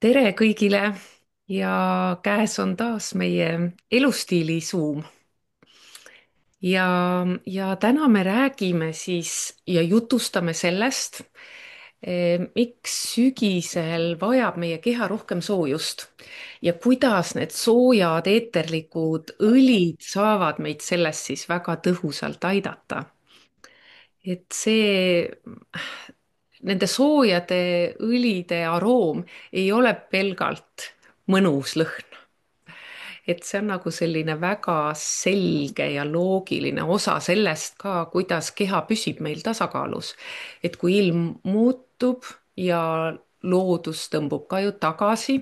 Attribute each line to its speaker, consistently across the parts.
Speaker 1: tere kõigile ja käes on taas meie elustiili Zoom. Ja täna me räägime siis ja jutustame sellest, miks sügisel vajab meie keha rohkem soojust ja kuidas need soojad eeterlikud õlid saavad meid selles siis väga tõhusalt aidata. Et see, nende soojade õlide aroom ei ole pelgalt mõnus lõhn, et see on nagu selline väga selge ja loogiline osa sellest ka, kuidas keha püsib meil tasakaalus. Et kui ilm muutub ja loodus tõmbub ka ju tagasi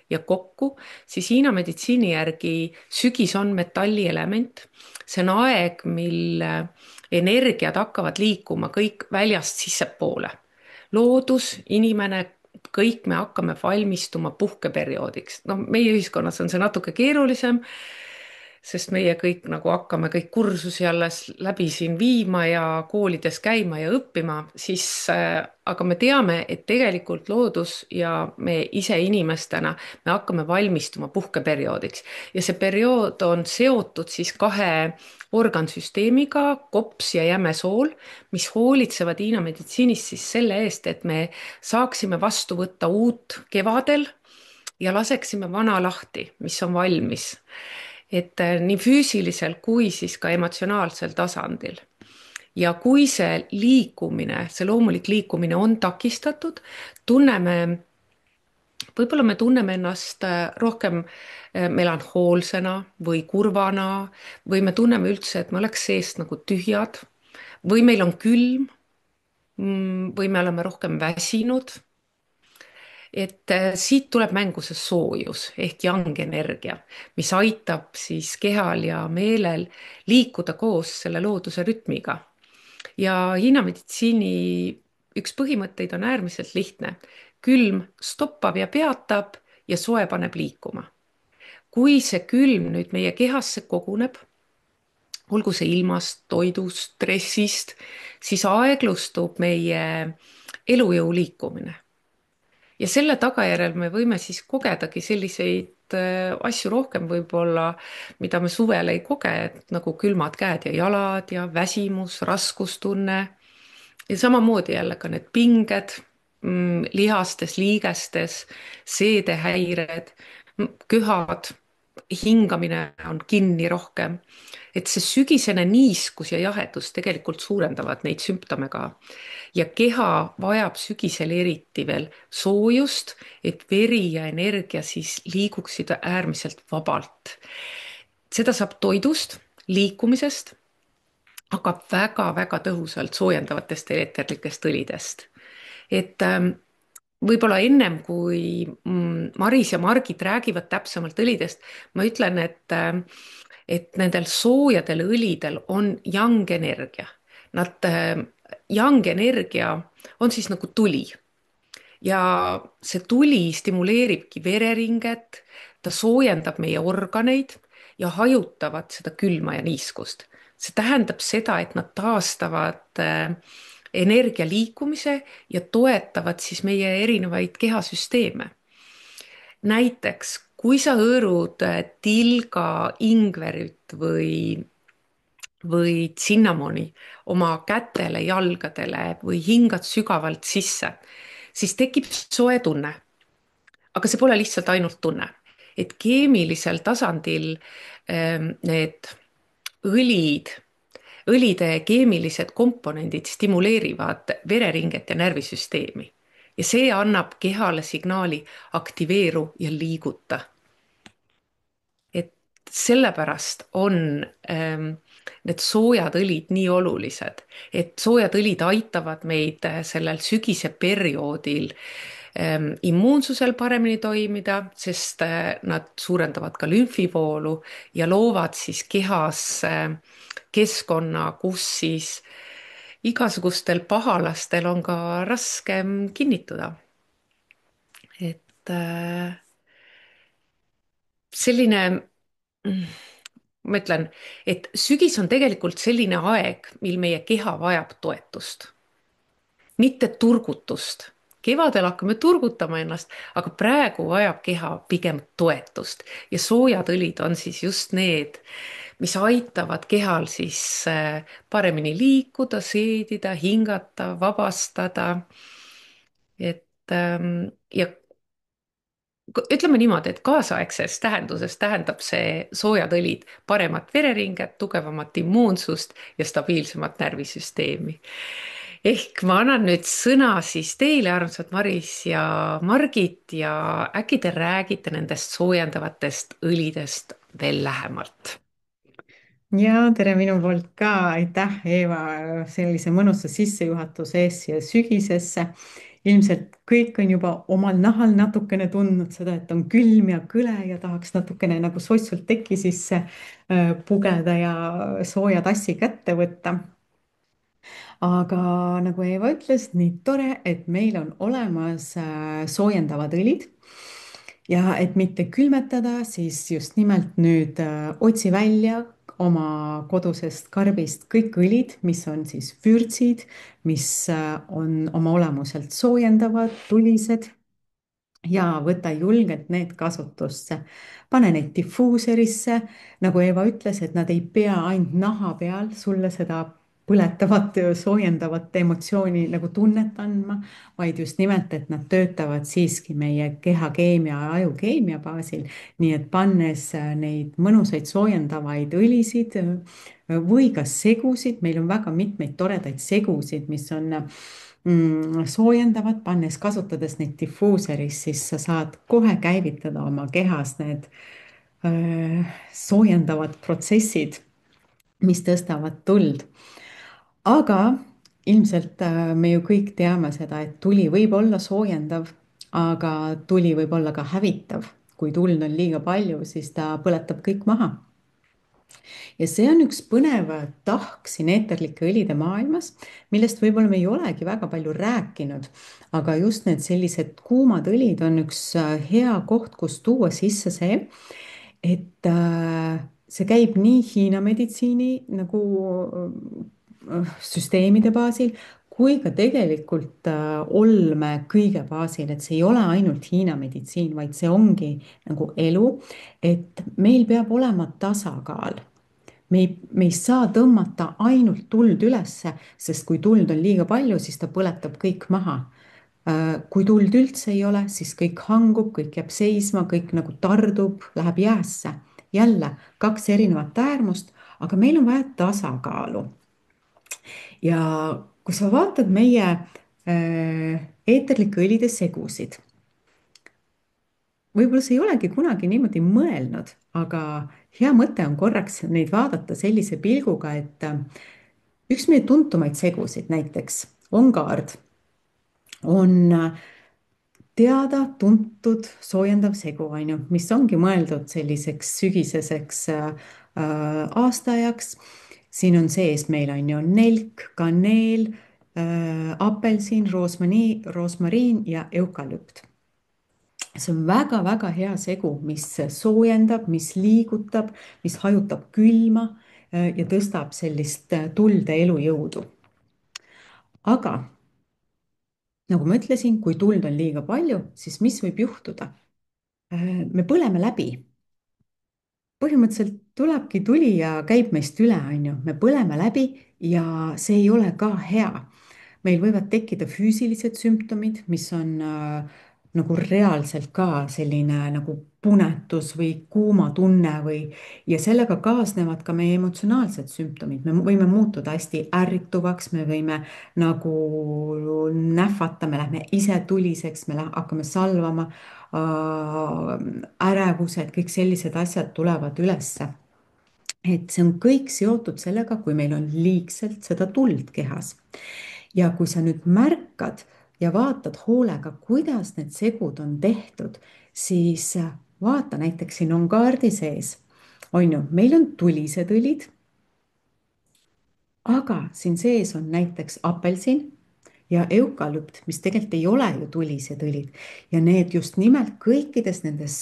Speaker 1: ja kokku, siis Hiina meditsiini järgi sügis on metallielement. See on aeg, mil energiad hakkavad liikuma kõik väljast sissepoole. Loodus, inimene, kõik me hakkame valmistuma puhkeperioodiks. No meie ühiskonnas on see natuke keerulisem, sest meie kõik nagu hakkame kõik kursusi alles läbi siin viima ja koolides käima ja õppima, siis aga me teame, et tegelikult loodus ja me ise inimestena, me hakkame valmistuma puhkeperioodiks ja see periood on seotud siis kahe organsüsteemiga, kops ja jämesool, mis hoolitsevad Hiina meditsiinis siis selle eest, et me saaksime vastu võtta uut kevadel ja laseksime vana lahti, mis on valmis. Et nii füüsilisel kui siis ka emotsionaalsel tasandil. Ja kui see liikumine, see loomulik liikumine on takistatud, tunneme, võib-olla me tunneme ennast rohkem melanhoolsena või kurvana või me tunneme üldse, et me oleks seest nagu tühjad või meil on külm või me oleme rohkem väsinud. Et siit tuleb mängu see soojus ehk yang energia, mis aitab siis kehal ja meelel liikuda koos selle looduse rütmiga. Ja Hiina meditsiini üks põhimõtteid on äärmiselt lihtne. Külm stoppab ja peatab ja soe paneb liikuma. Kui see külm nüüd meie kehasse koguneb, olgu see ilmast, toidust, stressist, siis aeglustub meie elujõu liikumine. Ja selle tagajärjel me võime siis kogedagi selliseid asju rohkem võib-olla, mida me suvel ei koge, et nagu külmad käed ja jalad ja väsimus, raskustunne ja samamoodi jälle ka need pinged lihastes, liigestes, seedehäired, köhad, hingamine on kinni rohkem. Et see sügisene niiskus ja jahedus tegelikult suurendavad neid sümptome ka. Ja keha vajab sügisel eriti veel soojust, et veri ja energia siis liiguksid äärmiselt vabalt. Seda saab toidust, liikumisest, aga väga-väga tõhusalt soojendavatest eeterlikest õlidest. Et võib-olla ennem kui Maris ja Margit räägivad täpsemalt õlidest, ma ütlen, et nendel soojadel õlidel on yang energia. Yang energia on siis nagu tuli ja see tuli stimuleeribki vereringet, ta soojendab meie organeid ja hajutavad seda külma ja niiskust. See tähendab seda, et nad taastavad energia liikumise ja toetavad siis meie erinevaid kehasüsteeme. Näiteks, kui sa hõõrud tilga ingverit või cinnamoni oma kätele, jalgadele või hingad sügavalt sisse, siis tekib soe tunne. Aga see pole lihtsalt ainult tunne, et keemilisel tasandil need õlid, õlide keemilised komponendid stimuleerivad vereringet ja närvisüsteemi ja see annab kehale signaali aktiveeru ja liiguta. Et sellepärast on need soojad õlid nii olulised, et soojad õlid aitavad meid sellel sügise perioodil immuunsusel paremini toimida, sest nad suurendavad ka lümfivoolu ja loovad siis kehas keskkonna, kus siis igasugustel pahalastel on ka raskem kinnituda. Et selline, ma ütlen, et sügis on tegelikult selline aeg, mil meie keha vajab toetust, mitte turgutust kevadel hakkame turgutama ennast, aga praegu vajab keha pigem toetust ja soojad õlid on siis just need, mis aitavad kehal siis paremini liikuda, seedida, hingata, vabastada. Ja ütleme niimoodi, et kaasaegses tähenduses tähendab see soojad õlid paremat vereringet, tugevamat immuunsust ja stabiilsemat närvisüsteemi. Ehk ma annan nüüd sõna siis teile, armsad Maris ja Margit, ja äkki te räägite nendest soojendavatest õlidest veel lähemalt?
Speaker 2: Ja tere minu poolt ka, aitäh, Eeva, sellise mõnusa sissejuhatuse eest siia sügisesse. Ilmselt kõik on juba omal nahal natukene tundnud seda, et on külm ja kõle ja tahaks natukene nagu soitsult teki sisse pugeda ja sooja tassi kätte võtta. Aga nagu Eeva ütles, nii tore, et meil on olemas soojendavad õlid. Ja et mitte külmetada, siis just nimelt nüüd otsi välja oma kodusest karbist kõik õlid, mis on siis vürtsid, mis on oma olemuselt soojendavad, tulised ja võta julgelt need kasutusse. pane neid difuuserisse, nagu Eva ütles, et nad ei pea ainult naha peal sulle seda põletavat, soojendavat emotsiooni nagu tunnet andma, vaid just nimelt, et nad töötavad siiski meie kehakeemia ja ajukeemia baasil. nii et pannes neid mõnusaid soojendavaid õlisid või ka segusid, meil on väga mitmeid toredaid segusid, mis on soojendavad, pannes kasutades neid difuuseris, siis sa saad kohe käivitada oma kehas need soojendavad protsessid, mis tõstavad tuld. Aga ilmselt me ju kõik teame seda, et tuli võib olla soojendav, aga tuli võib olla ka hävitav. kui tuld on liiga palju, siis ta põletab kõik maha. ja see on üks põnev tahk siin eeterlike õlide maailmas, millest võib-olla me ei olegi väga palju rääkinud, aga just need sellised kuumad õlid on üks hea koht, kus tuua sisse see, et see käib nii Hiina meditsiini nagu süsteemide baasil kui ka tegelikult olme kõige baasil, et see ei ole ainult Hiina meditsiin, vaid see ongi nagu elu, et meil peab olema tasakaal. Me ei saa tõmmata ainult tuld ülesse, sest kui tuld on liiga palju, siis ta põletab kõik maha. Kui tuld üldse ei ole, siis kõik hangub, kõik jääb seisma, kõik nagu tardub, läheb jäässe. jälle kaks erinevat äärmust, aga meil on vaja tasakaalu. ja kui sa vaatad meie eeterlike õlide segusid, võib-olla sa ei olegi kunagi niimoodi mõelnud, aga hea mõte on korraks neid vaadata sellise pilguga, et üks meie tuntumaid segusid näiteks Ongard on teada-tuntud soojendav segu, on ju, mis ongi mõeldud selliseks sügiseseks aastaajaks. siin on sees meil on ju nelk, kaneel, apelsin, roosmariin ja eukalüpt. see on väga-väga hea segu, mis soojendab, mis liigutab, mis hajutab külma ja tõstab sellist tulde elujõudu. aga nagu ma ütlesin, kui tuld on liiga palju, siis mis võib juhtuda? Me põleme läbi. Põhimõtteliselt tulebki tuli ja käib meist üle, on ju, me põleme läbi ja see ei ole ka hea. meil võivad tekkida füüsilised sümptomid, mis on nagu reaalselt ka selline nagu punetus või kuumatunne ja sellega kaasnevad ka meie emotsionaalsed sümptomid. me võime muutuda hästi ärrituvaks, me võime nagu nähvata, me lähme ise tuliseks, me hakkame salvama, ärevused, kõik sellised asjad tulevad ülesse. et see on kõik seotud sellega, kui meil on liigselt seda tuld kehas. ja kui sa nüüd märkad ja vaatad hoolega, kuidas need segud on tehtud, siis vaata näiteks siin on kaardi sees, on ju, meil on tulised õlid, aga siin sees on näiteks apelsin ja eukalüpt, mis tegelikult ei ole ju tulised õlid ja need just nimelt kõikides nendes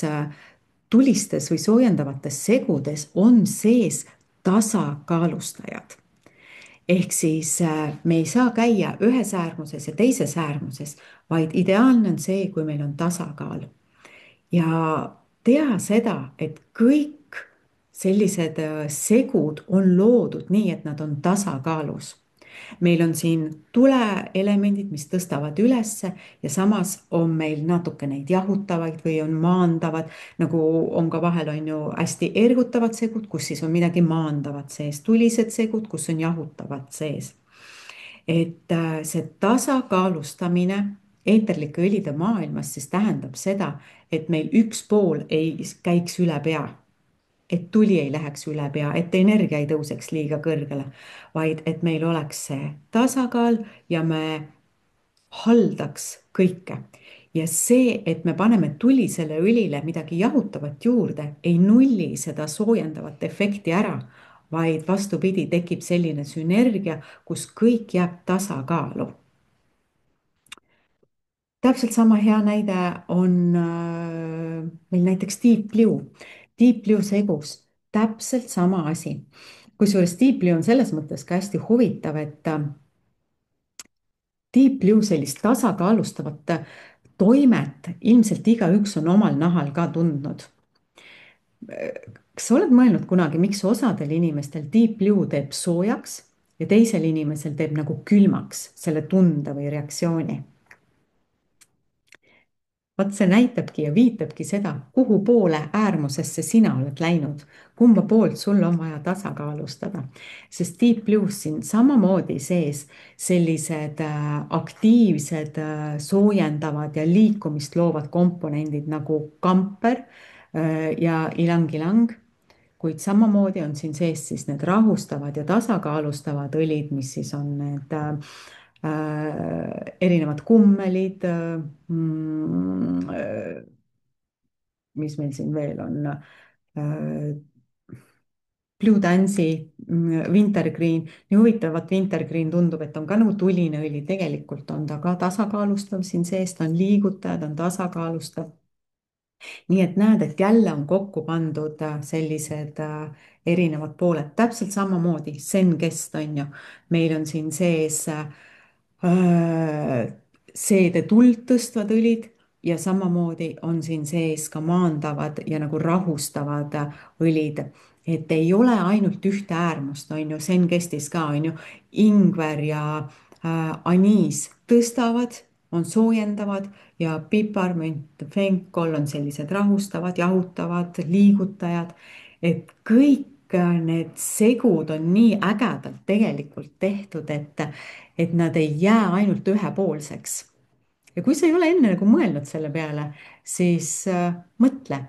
Speaker 2: tulistes või soojendavates segudes on sees tasakaalustajad. ehk siis me ei saa käia ühes äärmuses ja teises äärmuses, vaid ideaalne on see, kui meil on tasakaal. Ja teha seda, et kõik sellised segud on loodud nii, et nad on tasakaalus. Meil on siin tuleelemendid, mis tõstavad ülesse ja samas on meil natuke neid jahutavaid või on maandavad, nagu on ka vahel on ju hästi ergutavad segud, kus siis on midagi maandavat sees, tulised segud, kus on jahutavad sees. Et see tasakaalustamine eeterlike õlide maailmas siis tähendab seda, et meil üks pool ei käiks üle pea, et tuli ei läheks üle pea, et energia ei tõuseks liiga kõrgele, vaid et meil oleks see tasakaal ja me haldaks kõike. Ja see, et me paneme tulisele õlile midagi jahutavat juurde, ei nulli seda soojendavat efekti ära, vaid vastupidi, tekib selline sünergia, kus kõik jääb tasakaalu. Täpselt sama hea näide on meil näiteks Deep Blue. Deep Blue segus, täpselt sama asi. Kusjuures Deep Blue on selles mõttes ka hästi huvitav, et Deep Blue sellist tasakaalustavat toimet ilmselt igaüks on omal nahal ka tundnud. Kas sa oled mõelnud kunagi, miks osadel inimestel Deep Blue teeb soojaks ja teisel inimesel teeb nagu külmaks selle tunde või reaktsiooni? Vot see näitabki ja viitabki seda, kuhu poole äärmusesse sina oled läinud, kumba poolt sul on vaja tasakaalustada. Sest Deep Blues siin samamoodi sees sellised aktiivsed, soojendavad ja liikumist loovad komponendid nagu kamper ja ilang-ilang, kuid samamoodi on siin sees siis need rahustavad ja tasakaalustavad õlid, mis siis on need erinevad kummelid, mis meil siin veel on, Blue Dance'i, Wintergreen. nii huvitav, et Wintergreen tundub, et on ka nagu tuline õli, tegelikult on ta ka tasakaalustav siin sees, ta on liigutaja, ta on tasakaalustav. Nii et näed, et jälle on kokku pandud sellised erinevad pooled, täpselt samamoodi Zen-Kest on ju, meil on siin sees seede tuld tõstvad õlid ja samamoodi on siin sees ka maandavad ja nagu rahustavad õlid. Et ei ole ainult ühte äärmust, on ju, Zen-Kestis ka on ju, ingver ja aniis tõstavad, on soojendavad ja piparmünt, fenkol on sellised rahustavad, jahutavad, liigutajad. Et kõik need segud on nii ägedalt tegelikult tehtud, et nad ei jää ainult ühepoolseks. Ja kui sa ei ole enne nagu mõelnud selle peale, siis mõtle.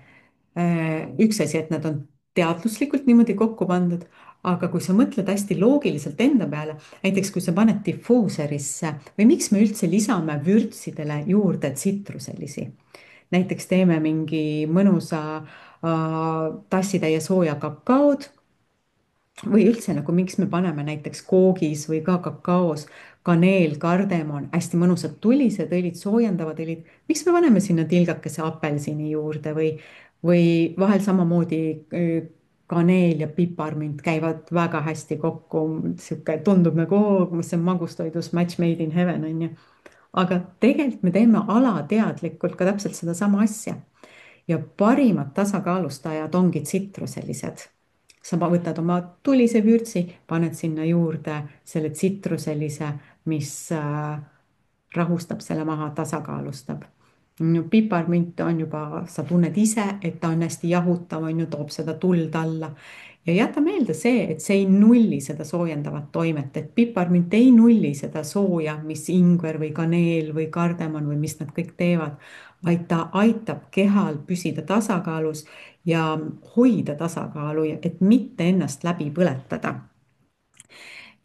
Speaker 2: Üks asi, et nad on teadvuslikult niimoodi kokku pandud, aga kui sa mõtled hästi loogiliselt enda peale, näiteks kui sa paned difuuserisse või miks me üldse lisame vürtsidele juurde tsitruselisi, näiteks teeme mingi mõnusa tassitäie sooja kakaod või üldse nagu miks me paneme näiteks koogis või ka kakaos kaneel, kardemon, hästi mõnusad tulised õlid, soojendavad õlid, miks me paneme sinna tilgakese apelsini juurde või vahel samamoodi kaneel ja piparmünt käivad väga hästi kokku, sihuke tundub nagu, mis see on magustoidus match made in heaven on ju. Aga tegelikult me teeme alateadlikult ka täpselt sedasama asja ja parimad tasakaalustajad ongi tsitruselised. Sa võtad oma tulise vürtsi, paned sinna juurde selle tsitruselise, mis rahustab selle maha, tasakaalustab. Piparmünt on juba, sa tunned ise, et ta on hästi jahutav, on ju, toob seda tuld alla. Ja jäta meelde see, et see ei nulli seda soojendavat toimet, et piparmünt ei nulli seda sooja, mis ingver või kaneel või kardemon või mis nad kõik teevad, vaid ta aitab kehal püsida tasakaalus ja hoida tasakaalu, et mitte ennast läbi põletada.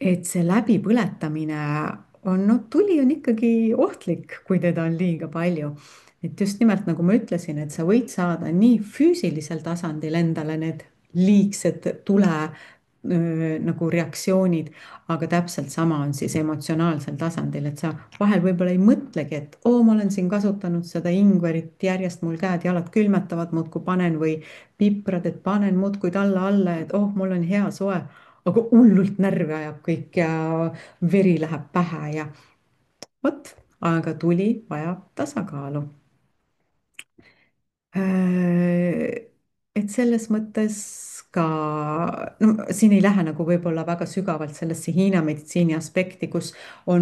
Speaker 2: Et see läbipõletamine on, no tuli on ikkagi ohtlik, kui teda on liiga palju. Et just nimelt nagu ma ütlesin, et sa võid saada nii füüsilisel tasandil endale need liigsed tule nagu reaktsioonid, aga täpselt sama on siis emotsionaalsel tasandil, et sa vahel võib-olla ei mõtlegi, et oo, ma olen siin kasutanud seda ingverit, järjest mul käed-jalad külmetavad, muudkui panen või piprad, et panen muudkui alla, et oh, mul on hea soe. aga hullult närvi ajab kõik ja veri läheb pähe ja vot, aga tuli vajab tasakaalu. Et selles mõttes ka, no siin ei lähe nagu võib-olla väga sügavalt sellesse Hiina meditsiini aspekti, kus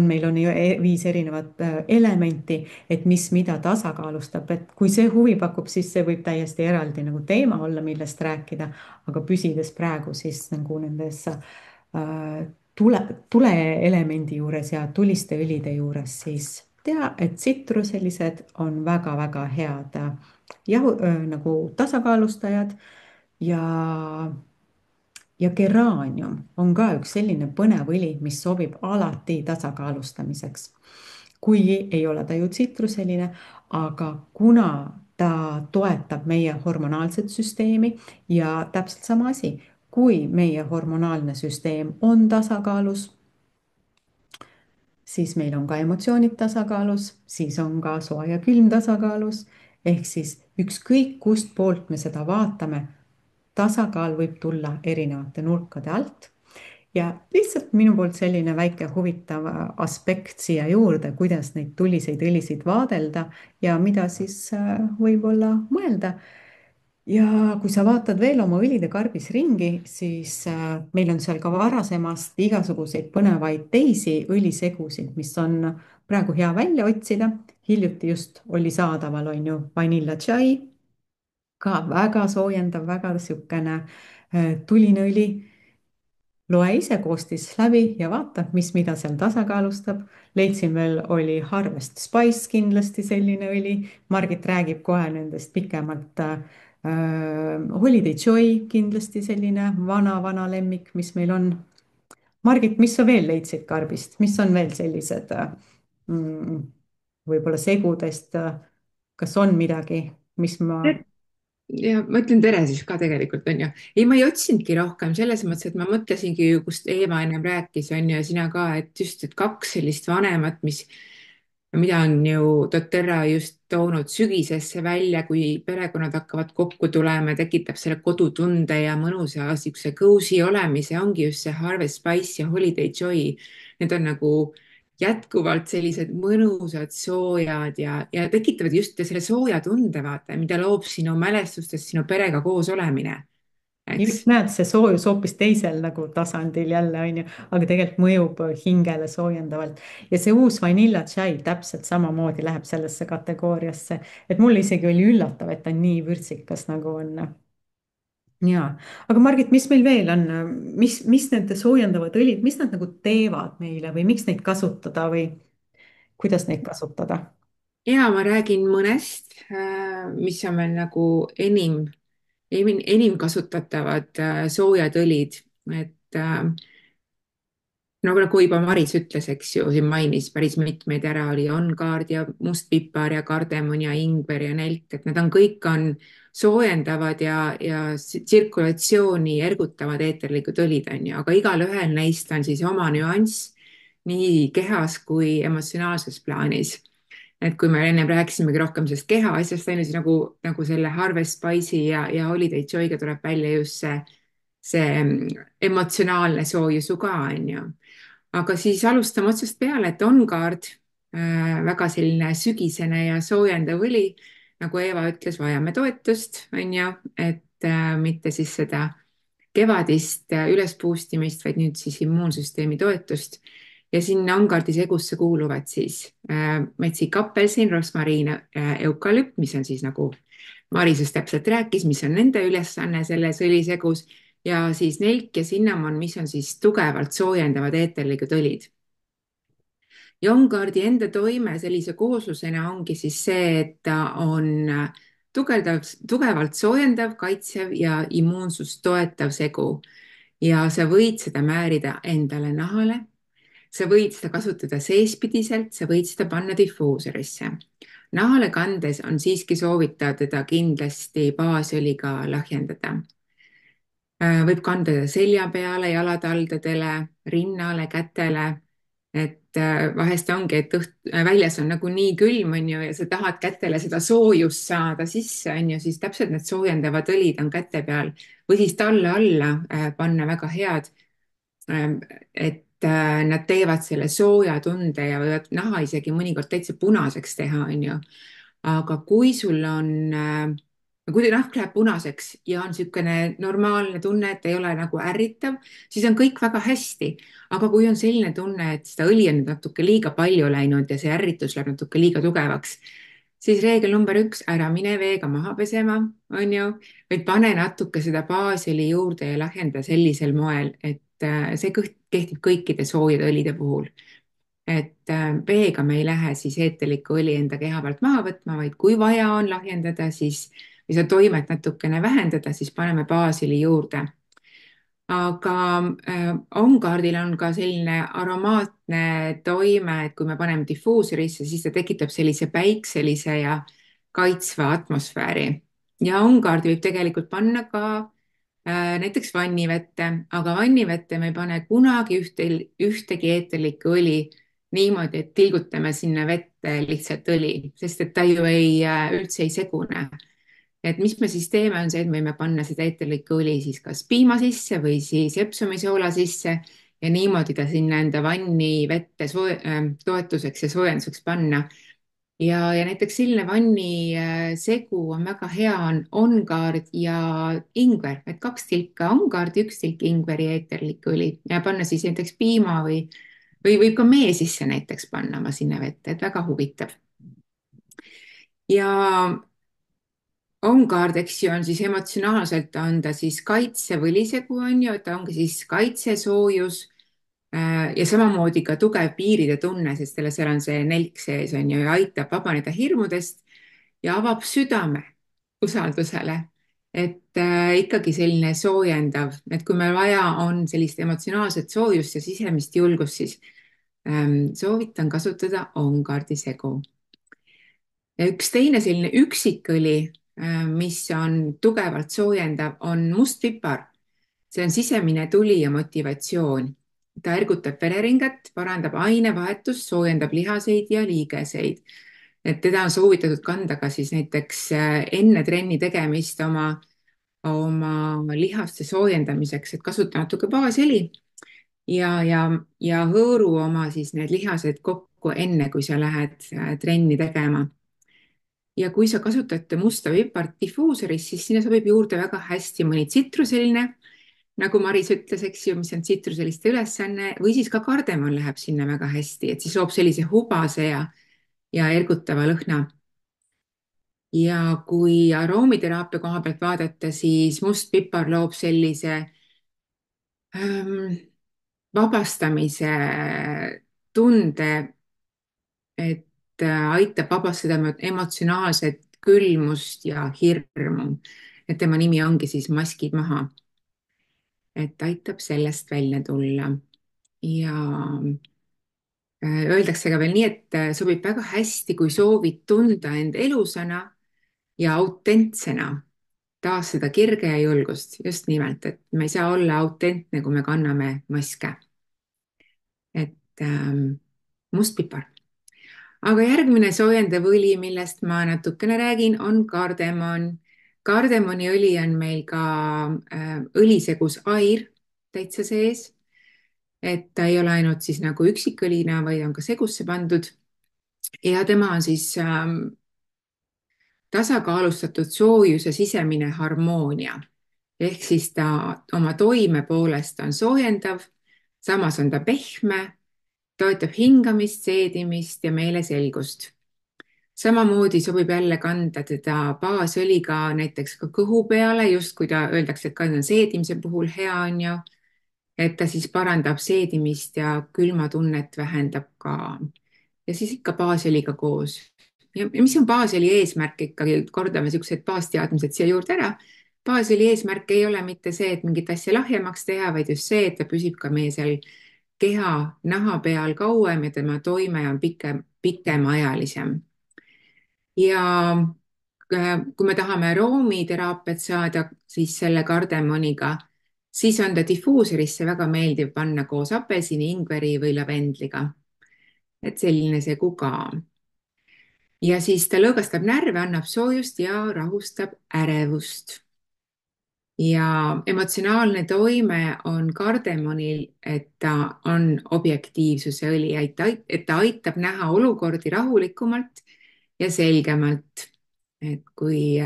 Speaker 2: meil on ju viis erinevat elementi, et mis mida tasakaalustab, et kui see huvi pakub, siis see võib täiesti eraldi nagu teema olla, millest rääkida, aga püsides praegu siis nagu nendes tuleelemendi juures ja tuliste õlide juures, siis tea, et tsitruselised on väga-väga head nagu tasakaalustajad ja, ja geraanium on ka üks selline põnev õli, mis sobib alati tasakaalustamiseks. kuigi ei ole ta ju tsitruseline, aga kuna ta toetab meie hormonaalset süsteemi ja täpselt sama asi, kui meie hormonaalne süsteem on tasakaalus, siis meil on ka emotsioonid tasakaalus, siis on ka soe ja külm tasakaalus. Ehk siis ükskõik kust poolt me seda vaatame, tasakaal võib tulla erinevate nurkade alt. Ja lihtsalt minu poolt selline väike huvitav aspekt siia juurde, kuidas neid tuliseid õlisid vaadelda ja mida siis võib-olla mõelda. Ja kui sa vaatad veel oma õlide karbis ringi, siis meil on seal ka varasemast igasuguseid põnevaid teisi õlisegusid, mis on praegu hea välja otsida. Hiljuti just oli saadaval, on ju, vanilla chai, ka väga soojendav, väga niisugune tuline õli. Loe ise koostis läbi ja vaata, mis mida seal tasakaalustab. Leidsin veel, oli Harvest Spice kindlasti selline õli. Margit räägib kohe nendest pikemalt. Holiday Joy kindlasti selline vana lemmik, mis meil on. Margit, mis sa veel leidsid karbist, mis on veel sellised mm, võib-olla segudest, kas on midagi, mis ma.
Speaker 3: ja ma ütlen tere siis ka tegelikult on ju. ei, ma ei otsinudki rohkem selles mõttes, et ma mõtlesingi ju, kust Eeva ennem rääkis, on ju, ja sina ka, et just, et kaks sellist vanemat, mida on ju doTERRA just toonud sügisesse välja, kui perekonnad hakkavad kokku tulema ja tekitab selle kodutunde ja mõnusa siukse cozy olemise, ongi just see Harvest Spice ja Holiday Joy. Need on nagu jätkuvalt sellised mõnusad, soojad ja tekitavad just selle sooja tunde, vaata, mida loob sinu mälestustes sinu perega koos olemine, eks.
Speaker 2: just näed, see soojus hoopis teisel nagu tasandil jälle on ju, aga tegelikult mõjub hingele soojendavalt. Ja see uus vanilla chai täpselt samamoodi läheb sellesse kategooriasse, et mulle isegi oli üllatav, et ta nii vürtsikas nagu on. Ja, aga Margit, mis meil veel on, mis need soojendavad õlid, mis nad nagu teevad meile või miks neid kasutada või kuidas neid kasutada?
Speaker 3: ja ma räägin mõnest, mis on meil nagu enim kasutatavad soojad õlid, et no nagu juba Maris ütles, eks ju, siin mainis päris mitmeid ära, oli On Guard ja mustpipar ja kardemon ja ingver ja nelk, et need on kõik on soojendavad ja tsirkulatsiooni ergutavad eeterlikud õlid, on ju, aga igalühel neist on siis oma nüanss nii kehas kui emotsionaalses plaanis. Et kui me ennem rääkisimegi rohkem sellest keha asjast, on ju, siis nagu selle Harvest Spice'i ja Holiday Joy'ga tuleb välja just see emotsionaalne soojusu ka, on ju. Aga siis alustame otsast peale, et On Guard, väga selline sügisene ja soojendav õli, nagu Eeva ütles, vajame toetust, on ju, et mitte siis seda kevadist ülespuustimist, vaid nüüd siis immuunsüsteemi toetust. Ja sinna On Guardi segusse kuuluvad siis metsik apelsin, rosmariin, eukalüpt, mis on siis nagu Maris just täpselt rääkis, mis on nende ülesanne selles õlisegus ja siis nelk ja cinnamon, mis on siis tugevalt soojendavad eeterlikud õlid. Ja On Guardi enda toime sellise kooslusena ongi siis see, et ta on tugevalt soojendav, kaitsev ja immuunsust toetav segu. Ja sa võid seda määrida endale nahale, sa võid seda kasutada seespidiselt, sa võid seda panna difuusorisse. Nahale kandes on siiski soovitav teda kindlasti baasõliga lahjendada. Võib kanda teda selja peale, jalataldadele, rinnale, kätele. Et vahest ongi, et väljas on nagu nii külm, on ju, ja sa tahad kätele seda soojust saada sisse, on ju, siis täpselt need soojendavad õlid on käte peal või siis talle alla panna väga head. et nad teevad selle sooja tunde ja võivad naha isegi mõnikord täitsa punaseks teha, onju. aga kui sul on, kui nahk läheb punaseks ja on niisugune normaalne tunne, et ei ole nagu ärritav, siis on kõik väga hästi. aga kui on selline tunne, et seda õli on nüüd natuke liiga palju läinud ja see ärritus läheb natuke liiga tugevaks, siis reegel number üks, ära mine veega maha pesema, onju, vaid pane natuke seda baasõli juurde ja lahenda sellisel moel, et see kehtib kõikide soojade õlide puhul. Et veega me ei lähe siis eeterlikku õli enda keha pealt maha võtma, vaid kui vaja on lahjendada, siis või seda toimet natukene vähendada, siis paneme baasõli juurde. aga OnGuardil on ka selline aromaatne toime, et kui me paneme difuusorisse, siis ta tekitab sellise päikselise ja kaitsva atmosfääri. ja OnGuardi võib tegelikult panna ka näiteks vannivette, aga vannivette me ei pane kunagi ühtegi eeterlikku õli niimoodi, et tilgutame sinna vette lihtsalt õli, sest et ta ju üldse ei segune. Et mis me siis teeme, on see, et me võime panna seda eeterlikku õli siis kas piima sisse või siis Epsumi soola sisse ja niimoodi ta sinna enda vanni vette toetuseks ja soojenduseks panna. ja näiteks selline vanni segu on väga hea, on OnGuard ja ingver, et 2 tilka OnGuardi, 1 tilk ingveri eeterlikku õli ja panna siis näiteks piima või võib ka mee sisse näiteks panna oma sinna vette, et väga huvitav. ja OnGuard, eks ju, on siis emotsionaalselt on ta siis kaitse võlisegu, on ju, et ta ongi siis kaitse, soojus ja samamoodi ka tugev piiride tunne, sest seal on see nelk sees, on ju, ja aitab vabaneda hirmudest ja avab südame usaldusele. Et ikkagi selline soojendav, et kui meil vaja on sellist emotsionaalset soojust ja sisemist julgust, siis soovitan kasutada OnGuardi segu. Ja üks teine selline üksikõli, mis on tugevalt soojendav, on must pipar. See on sisemine tuli ja motivatsioon. Ta ergutab vereringet, parandab ainevahetust, soojendab lihaseid ja liigeseid. Et teda on soovitatud kanda ka siis näiteks enne trenni tegemist oma lihaste soojendamiseks, et kasuta natuke baasõli ja hõõru oma siis need lihased kokku enne, kui sa lähed trenni tegema. Ja kui sa kasutad musta pipart difuusoris, siis sinna sobib juurde väga hästi mõni tsitruseline, nagu Maris ütles, eks ju, mis on tsitruseliste ülesanne, või siis ka kardemon läheb sinna väga hästi, et siis loob sellise hubase ja ergutava lõhna. Ja kui aromiteraapia koha pealt vaadata, siis must pipar loob sellise ähm, vabastamise tunde, et aitab vabastada emotsionaalset külmust ja hirmu. Et tema nimi ongi siis Maskid maha. Et aitab sellest välja tulla. Ja öeldakse ka veel nii, et sobib väga hästi, kui soovid tunda end elusana ja autentsena, taastada kirge ja julgust. Just nimelt, et me ei saa olla autentne, kui me kanname maske. Et must pipar. Aga järgmine soojendav õli, millest ma natukene räägin, on kardemon. Kardemoniõli on meil ka õlisegus air täitsa sees. Et ta ei ole ainult siis nagu üksikõlina, vaid on ka segusse pandud. Ja tema on siis tasakaalustatud soojuse sisemine harmoonia. Ehk siis ta oma toime poolest on soojendav, samas on ta pehme, toetab hingamist, seedimist ja meeleselgust. Samamoodi sobib jälle kanda teda baasõliga näiteks ka kõhu peale, just kui ta öeldakse, et kandan seedimise puhul hea on ju, et ta siis parandab seedimist ja külmatunnet vähendab ka. Ja siis ikka baasõliga koos. Ja mis on baasõli eesmärk ikkagi, kordame niisugused baasteadmised siia juurde ära. Baasõli eesmärk ei ole mitte see, et mingit asja lahjemaks teha, vaid just see, et ta püsib ka meie seal keha naha peal kauem ja tema toime on pikemaajalisem. Ja kui me tahame aroomiteraapiat saada, siis selle kardemoniga, siis on ta difuusorisse väga meeldiv panna koos apelsini, ingveri või lavendliga. Et selline segu ka. Ja siis ta lõõgastab närve, annab soojust ja rahustab ärevust. ja emotsionaalne toime on kardemonil, et ta on objektiivsuse õli, et ta aitab näha olukordi rahulikumalt ja selgemalt. et kui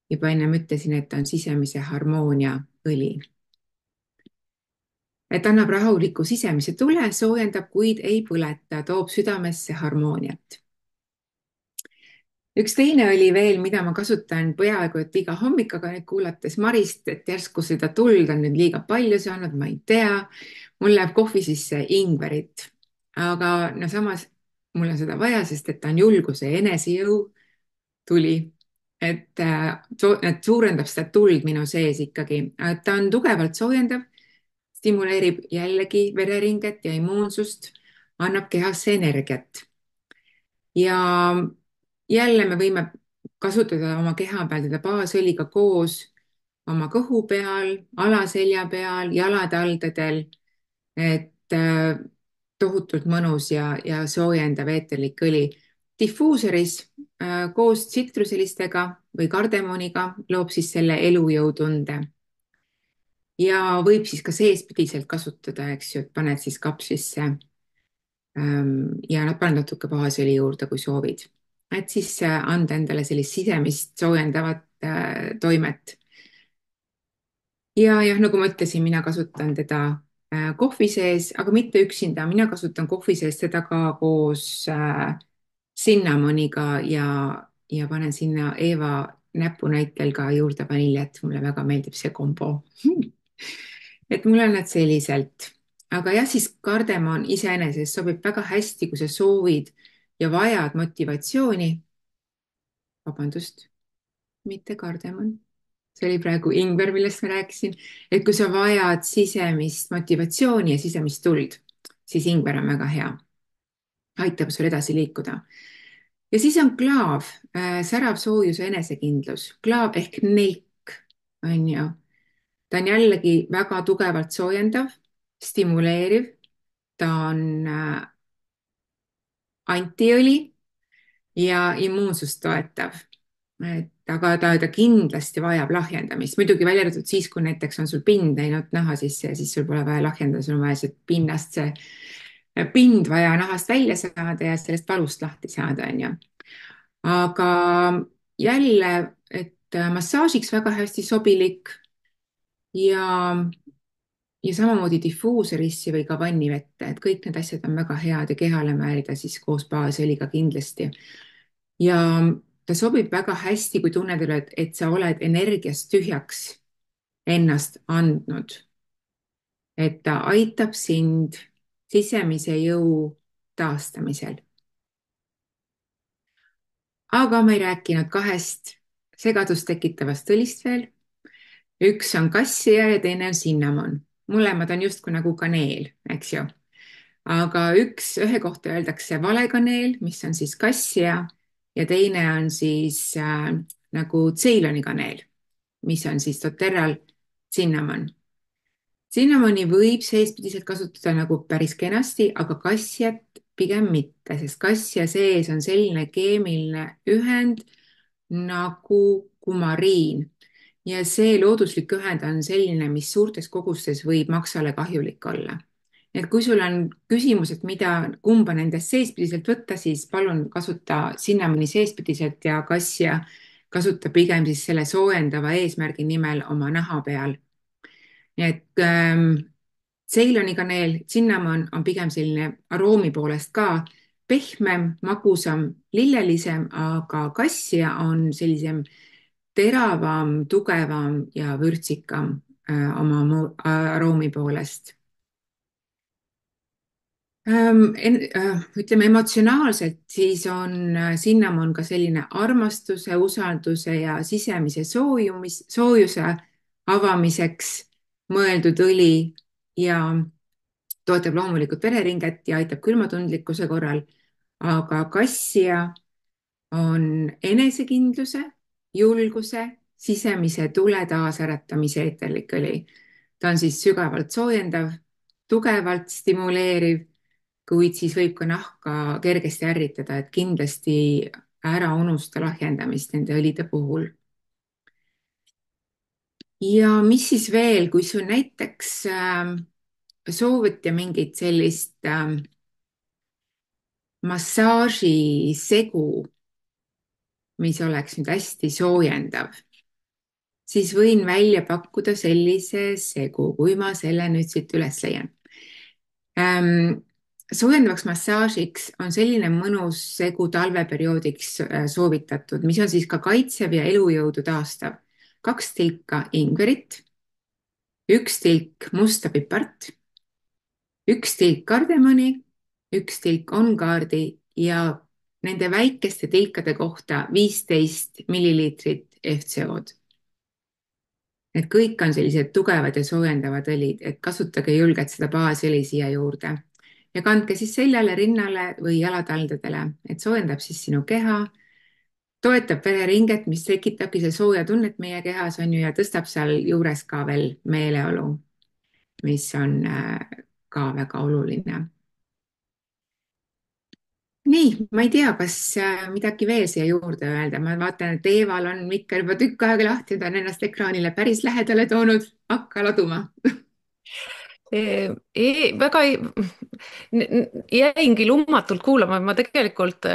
Speaker 3: juba ennem ütlesin, et ta on sisemise harmoonia õli. Et annab rahuliku sisemise tule, soojendab, kuid ei põleta, toob südamesse harmooniat. Üks teine õli veel, mida ma kasutan peaaegu et iga hommik, aga nüüd kuulates Marist, et järsku seda tuld on nüüd liiga palju saanud, ma ei tea. Mul läheb kohvi sisse ingverit, aga no samas mul on seda vaja, sest et ta on julguse ja enesejõu tuli. Et suurendab seda tuld minu sees ikkagi. Ta on tugevalt soojendav, stimuleerib jällegi vereringet ja immuunsust, annab kehasse energiat. Ja jälle me võime kasutada oma keha peal teda baasõliga koos oma kõhu peal, alaselja peal, jalataldadel, et tohutult mõnus ja soojendav eeterlik õli. Diffuusoris koos tsitruselistega või kardemoniga loob siis selle elujõutunde. Ja võib siis ka seespidiselt kasutada, eks ju, et paned siis kapslisse ja paned natuke baasõli juurde, kui soovid. Et siis anda endale sellist sisemist soojendavat toimet. Ja jah, nagu ma ütlesin, mina kasutan teda kohvi sees, aga mitte üksinda. Mina kasutan kohvi sees teda ka koos cinnamoniga ja panen sinna Eeva näpunäitel ka juurde vaniljat. Mulle väga meeldib see kombo. Et mul on nad selliselt. Aga jah, siis kardemon iseenesest sobib väga hästi, kui sa soovid ja vajad motivatsiooni. Vabandust, mitte kardemon. See oli praegu ingver, millest ma rääkisin. Et kui sa vajad sisemist motivatsiooni ja sisemist tuld, siis ingver on väga hea. Aitab sul edasi liikuda. Ja siis on klaav, särav soojus ja enesekindlus. Klaav ehk nelk, on ju. Ta on jällegi väga tugevalt soojendav, stimuleeriv. Ta on antiõli ja immuunsust toetav. Aga ta kindlasti vajab lahjendamist, muidugi välja arvatud siis, kui näiteks on sul pind läinud naha sisse ja siis sul pole vaja lahjendada, sul on vaja see pinnast, see pind vaja nahast välja saada ja sellest valust lahti saada, on ju. Aga jälle, et massaažiks väga hästi sobilik ja samamoodi diffuusorisse või ka vannivette, et kõik need asjad on väga head ja kehale määrida siis koos baasõliga kindlasti. Ja ta sobib väga hästi, kui tunned, et sa oled energiast tühjaks ennast andnud. Et ta aitab sind sisemise jõu taastamisel. Aga ma ei rääkinud kahest segadust tekitavast õlist veel. Üks on kassia ja teine on cinnamon. Mõlemad on justkui nagu kaneel, eks ju. Aga ühe kohta öeldakse valekaneel, mis on siis kassia ja teine on siis nagu Ceyloni kaneel, mis on siis doTERRAl cinnamon. Cinnamoni võib seespidiselt kasutada nagu päris kenasti, aga kassiat pigem mitte, sest kassia sees on selline keemiline ühend nagu kumariin. Ja see looduslik ühend on selline, mis suurtes kogustes võib maksale kahjulik olla. Et kui sul on küsimus, et kumba nendest seespidiselt võtta, siis palun kasuta cinnamoni seespidiselt ja kassia kasuta pigem siis selle soojendava eesmärgi nimel oma naha peal. Nii et Ceyloni kaneel, cinnamon on pigem selline aroomi poolest ka pehmem, magusam, lillelisem, aga kassia on sellisem teravam, tugevam ja vürtsikam oma aroomi poolest. Ütleme emotsionaalselt, siis on cinnamon ka selline armastuse, usalduse ja sisemise soojuse avamiseks mõeldud õli ja toetab loomulikult vereringet ja aitab külmatundlikkuse korral. Aga kassia on enesekindluse, julguse, sisemise tule taasäratamise eeterlik õli. Ta on siis sügavalt soojendav, tugevalt stimuleeriv, kuid siis võib ka nahka kergesti ärritada, et kindlasti ära unusta lahjendamist nende õlide puhul. ja mis siis veel, kui sul näiteks soovite mingit sellist massaažisegu, mis oleks nüüd hästi soojendav, siis võin välja pakkuda sellise segu, kui ma selle nüüd siit üles leian. Ähm, soojendavaks massaažiks on selline mõnus segu talveperioodiks soovitatud, mis on siis ka kaitsev ja elujõudu taastav. 2 tilka ingverit, 1 tilk musta pipart, 1 tilk kardemoni, 1 tilk on-gaardi ja nende väikeste tilkade kohta 15 milliliitrit FCO-d. Need kõik on sellised tugevad ja soojendavad õlid, et kasutage julgelt seda baasõli siia juurde ja kandke siis seljale, rinnale või jalataldadele, et soojendab siis sinu keha, toetab vereringet, mis tekitabki see sooja tunnet meie kehas, on ju, ja tõstab seal juures ka veel meeleolu, mis on ka väga oluline. Nii, ma ei tea, kas midagi veel siia juurde öelda, ma vaatan, et Eeval on mikker juba tükk aega lahti, ta on ennast ekraanile päris lähedale toonud, hakka laduma.
Speaker 1: Väga jäingi lummatult kuulama, ma tegelikult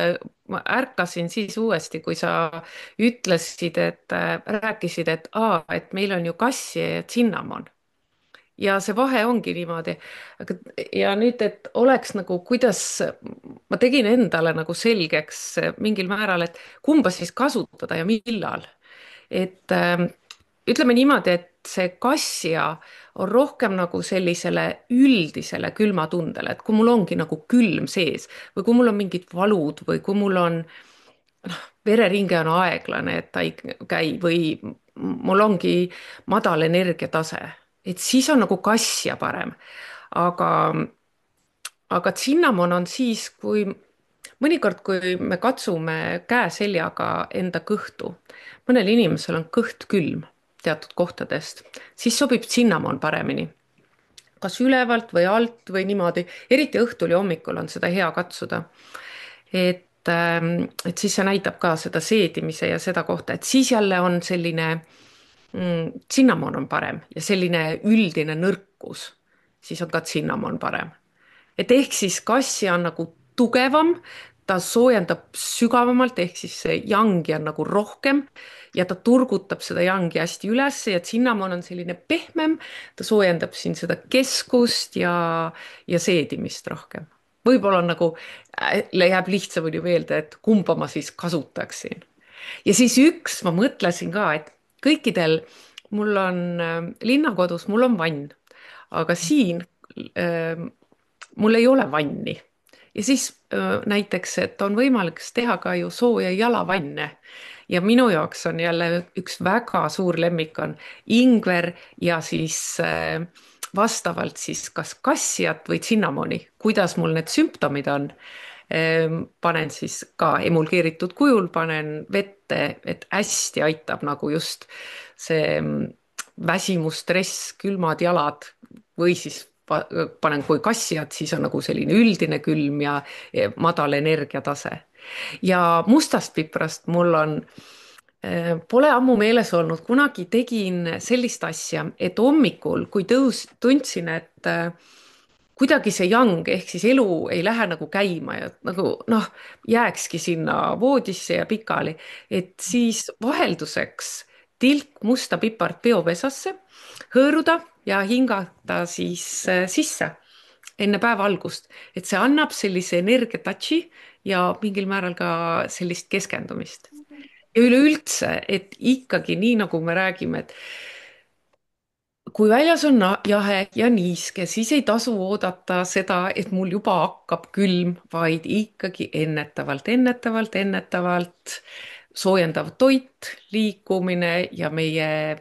Speaker 1: ma ärkasin siis uuesti, kui sa ütlesid, et rääkisid, et meil on ju kassi ja cinnamon ja see vahe ongi niimoodi. aga ja nüüd, et oleks nagu, kuidas ma tegin endale nagu selgeks mingil määral, et kumba siis kasutada ja millal. Et ütleme niimoodi, et see kassia on rohkem nagu sellisele üldisele külmatundele, et kui mul ongi nagu külm sees või kui mul on mingid valud või kui mul on vereringe on aeglane, et ta ei käi või mul ongi madal energiatase, et siis on nagu kassia parem. aga, aga cinnamon on siis, kui mõnikord, kui me katsume käeseljaga enda kõhtu, mõnel inimesel on kõht külm teatud kohtadest, siis sobib cinnamon paremini. kas ülevalt või alt või niimoodi, eriti õhtul ja hommikul on seda hea katsuda. Et siis see näitab ka seda seedimise ja seda kohta, et siis jälle on selline cinnamon on parem ja selline üldine nõrkus, siis on ka cinnamon parem. Et ehk siis kassia on nagu tugevam, ta soojendab sügavamalt, ehk siis see jangi on nagu rohkem ja ta turgutab seda jangi hästi üles ja cinnamon on selline pehmem, ta soojendab siin seda keskust ja seedimist rohkem. võib-olla on nagu, jääb lihtsamini meelde, et kumba ma siis kasutaksin. ja siis üks, ma mõtlesin ka, et kõikidel, mul on linnakodus, mul on vann, aga siin äh, mul ei ole vanni. ja siis näiteks, et on võimalik teha ka ju sooja jalavanne. ja minu jaoks on jälle üks väga suur lemmik on ingver ja siis vastavalt siis kas kassiat või cinnamoni, kuidas mul need sümptomid on. panen siis ka emulgeeritud kujul, panen vette, et hästi aitab nagu just see väsimus, stress, külmad jalad või siis panen kui kassiat, siis on nagu selline üldine külm ja madal energiatase. ja mustast piprast mul on, pole ammu meeles olnud, kunagi tegin sellist asja, et hommikul, kui tundsin, et kuidagi see jang ehk siis elu ei lähe nagu käima ja nagu noh, jääkski sinna voodisse ja pikali, et siis vahelduseks tilk musta pipart peopesasse, hõõruda ja hingata siis sisse enne päeva algust, et see annab sellise energia touch'i ja mingil määral ka sellist keskendumist. ja üleüldse, et ikkagi nii nagu me räägime, et kui väljas on jahe ja niiske, siis ei tasu oodata seda, et mul juba hakkab külm, vaid ikkagi ennetavalt, ennetavalt, ennetavalt soojendav toit, liikumine ja meie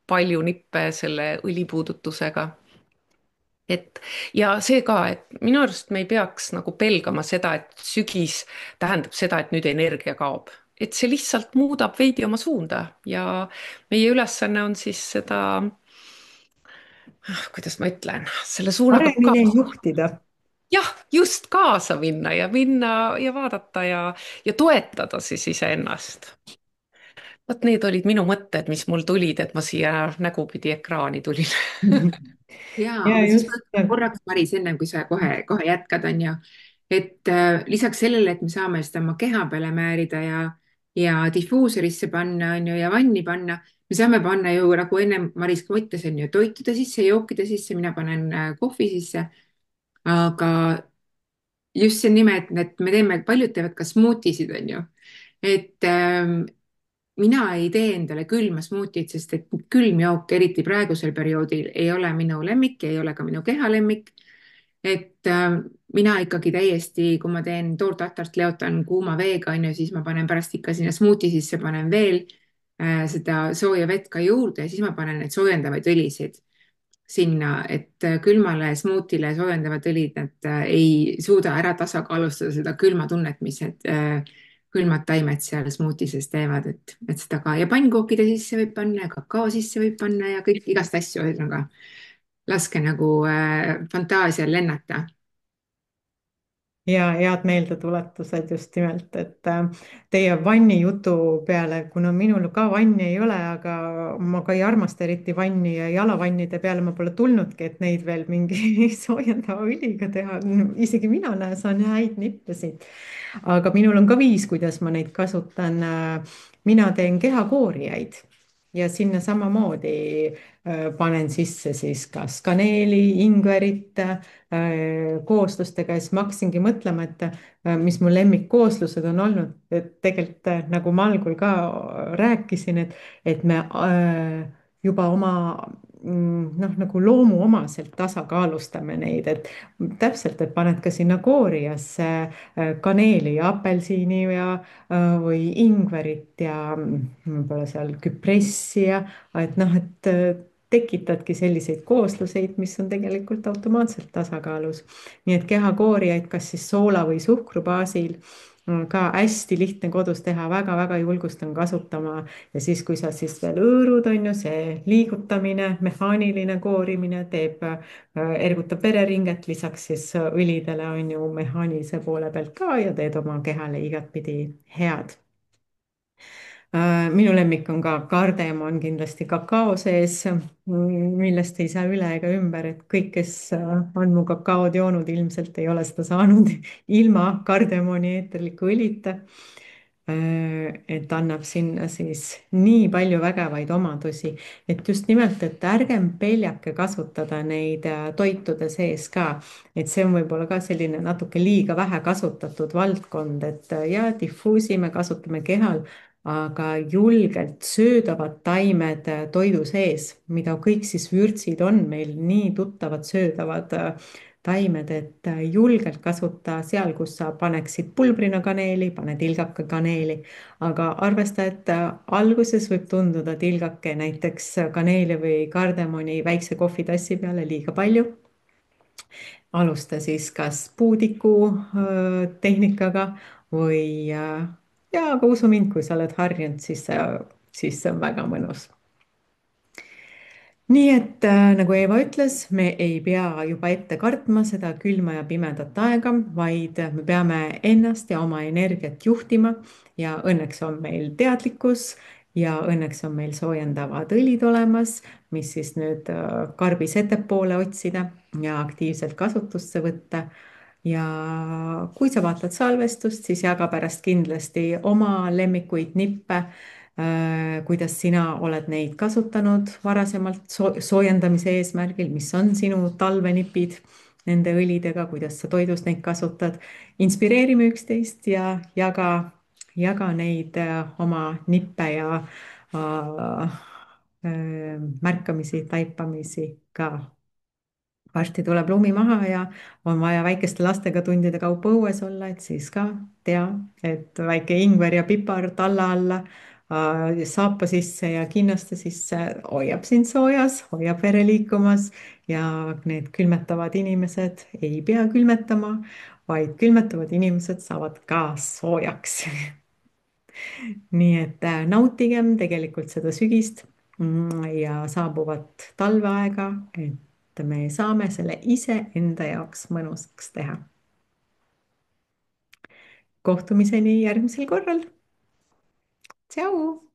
Speaker 1: palju nippe selle õlipuudutusega. Et ja see ka, et minu arust me ei peaks nagu pelgama seda, et sügis tähendab seda, et nüüd energia kaob. et see lihtsalt muudab veidi oma suunda ja meie ülesanne on siis seda, kuidas ma ütlen, selle suunaga ka.
Speaker 2: paremini juhtida.
Speaker 1: jah, just kaasa minna ja vaadata ja toetada siis iseennast. vot need olid minu mõtted, mis mul tulid, et ma siia nägupidi ekraani tulin.
Speaker 3: ja,
Speaker 2: ja
Speaker 3: aga siis
Speaker 2: just.
Speaker 3: korraks, Maris, ennem kui sa kohe jätkad, on ju, et lisaks sellele, et me saame seda oma keha peale määrida ja difuusorisse panna, on ju, ja vanni panna, me saame panna ju, nagu enne Maris ka ütles, on ju, toitude sisse, jookide sisse, mina panen kohvi sisse, aga just see nime, et me teeme, paljud teevad ka smuutisid, on ju, et mina ei tee endale külma smuutit, sest et külm jook, eriti praegusel perioodil, ei ole minu lemmik, ei ole ka minu keha lemmik. et mina ikkagi täiesti, kui ma teen toortatart, leotan kuuma veega, on ju, siis ma panen pärast ikka sinna smuuti sisse, panen veel seda sooja vett ka juurde ja siis ma panen neid soojendavaid õlisid sinna, et külmale smuutile soojendavad õlid, nad ei suuda ära tasakaalustada seda külmatunnet, mis need külmad taimed seal smuuti sees teevad, et seda ka ja pannkookide sisse võib panna ja kakao sisse võib panna ja kõik igast asju, ühesõnaga laske nagu fantaasial lennata.
Speaker 2: Ja head meeldetuletused just nimelt, et teie vanni jutu peale, kuna minul ka vanni ei ole, aga ma ka ei armasta eriti vanni ja jalavannide peale ma pole tulnudki, et neid veel mingi soojendava õliga teha. isegi mina saan häid nippe siit. aga minul on ka viis, kuidas ma neid kasutan. mina teen kehakoorijaid ja sinna samamoodi panen sisse siis kas kaneeli, ingverit kooslustega ja siis ma hakkasingi mõtlema, et mis mu lemmikkooslused on olnud, et tegelikult nagu ma algul ka rääkisin, et me juba oma noh, nagu loomuomaselt tasakaalustame neid, et täpselt, et paned ka sinna koorijasse kaneeli ja apelsini ja või ingverit ja võib-olla seal küpressi ja et noh, et tekitadki selliseid koosluseid, mis on tegelikult automaatselt tasakaalus. nii et kehakoorijaid, kas siis soola või suhkru baasil, ka hästi lihtne kodus teha, väga-väga julgustan kasutama. ja siis, kui sa siis veel hõõrud, on ju, see liigutamine, mehaaniline koorimine teeb, ergutab vereringet, lisaks siis õlidele on ju mehaanilise poole pealt ka ja teed oma kehale igatpidi head. minu lemmik on ka kardemon kindlasti kakao sees, millest ei saa üle ega ümber, et kõik, kes on mu kakaod joonud, ilmselt ei ole seda saanud ilma kardemoni eeterliku õlita. et annab sinna siis nii palju vägevaid omadusi, et just nimelt, et ärgem peljake kasutada neid toitude sees ka, et see on võib-olla ka selline natuke liiga vähe kasutatud valdkond, et ja difuusi me kasutame kehal, aga julgelt söödavad taimed toidu sees, mida kõik siis vürtsid on meil nii tuttavad söödavad taimed, et julgelt kasuta seal, kus sa paneksid pulbrina kaneeli, pane tilgake kaneeli, aga arvesta, et alguses võib tunduda tilgake näiteks kaneeli või kardemoni väikse kohvitassi peale liiga palju. alusta siis kas puudiku tehnikaga või ja aga usu mind, kui sa oled harjunud, siis see on väga mõnus. nii et nagu Eeva ütles, me ei pea juba ette kartma seda külma ja pimedat aega, vaid me peame ennast ja oma energiat juhtima ja õnneks on meil teadlikkus ja õnneks on meil soojendavad õlid olemas, mis siis nüüd karbis ettepoole otsida ja aktiivselt kasutusse võtta. ja kui sa vaatad salvestust, siis jaga pärast kindlasti oma lemmikuid nippe, kuidas sina oled neid kasutanud varasemalt soojendamise eesmärgil, mis on sinu talvenipid nende õlidega, kuidas sa toidus neid kasutad. inspireerime üksteist ja jaga neid oma nippe ja märkamisi, taipamisi ka. varsti tuleb lumi maha ja on vaja väikeste lastega tundide kaupa õues olla, et siis ka tea, et väike ingver ja pipar talla alla saapa sisse ja kinnaste sisse hoiab sind soojas, hoiab vere liikumas ja need külmetavad inimesed ei pea külmetama, vaid külmetavad inimesed saavad ka soojaks. nii et nautigem tegelikult seda sügist ja saabuvat talveaega, et me saame selle iseenda jaoks mõnusaks teha. kohtumiseni järgmisel korral. tšau.